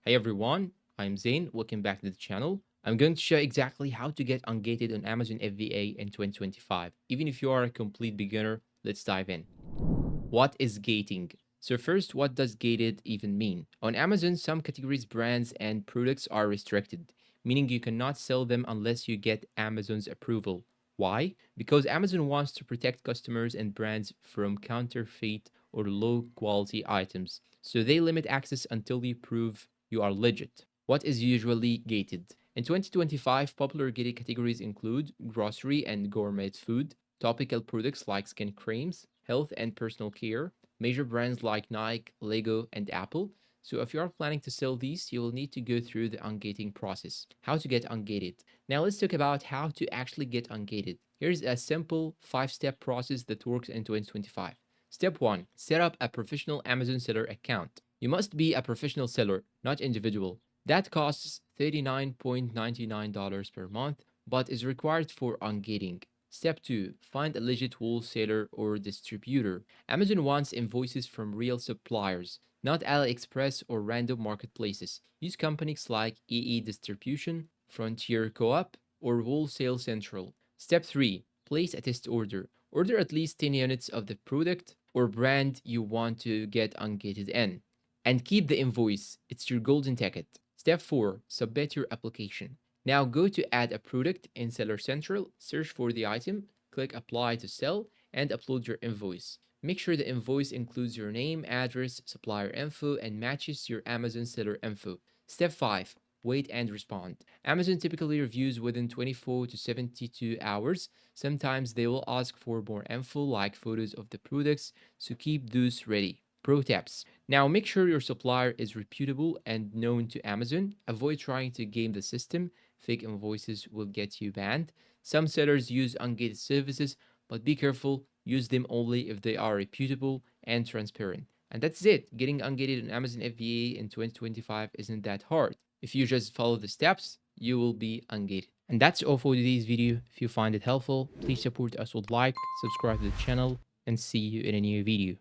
Hey everyone, I'm Zain. Welcome back to the channel. I'm going to show exactly how to get ungated on Amazon FBA in 2025. Even if you are a complete beginner, let's dive in. What is gating? So first, what does gated even mean? On Amazon, some categories, brands, and products are restricted, meaning you cannot sell them unless you get Amazon's approval. Why? Because Amazon wants to protect customers and brands from counterfeit or low quality items. So they limit access until you prove you are legit. What is usually gated? In 2025, popular gated categories include grocery and gourmet food, topical products like skin creams, health and personal care, major brands like Nike, Lego, and Apple. So if you are planning to sell these, you will need to go through the ungating process. How to get ungated. Now let's talk about how to actually get ungated. Here's a simple 5-step process that works in 2025. Step 1. Set up a professional Amazon seller account. You must be a professional seller, not individual. That costs $39.99 per month, but is required for ungating. Step 2. Find a legit wholesaler or distributor. Amazon wants invoices from real suppliers, not AliExpress or random marketplaces. Use companies like EE Distribution, Frontier Co-op, or Wholesale Central. Step 3. Place a test order. Order at least 10 units of the product or brand you want to get ungated in. And keep the invoice. It's your golden ticket. Step 4. Submit your application. Now go to add a product in Seller Central, search for the item, click apply to sell, and upload your invoice. Make sure the invoice includes your name, address, supplier info, and matches your Amazon seller info. Step 5. Wait and respond. Amazon typically reviews within 24 to 72 hours. Sometimes they will ask for more info like photos of the products, so keep those ready. Pro tips. Now make sure your supplier is reputable and known to Amazon. Avoid trying to game the system. Fake invoices will get you banned. Some sellers use ungated services, but be careful. Use them only if they are reputable and transparent. And that's it. Getting ungated on Amazon FBA in 2025 isn't that hard. If you just follow the steps, you will be ungated. And that's all for today's video. If you find it helpful, please support us with like, subscribe to the channel, and see you in a new video.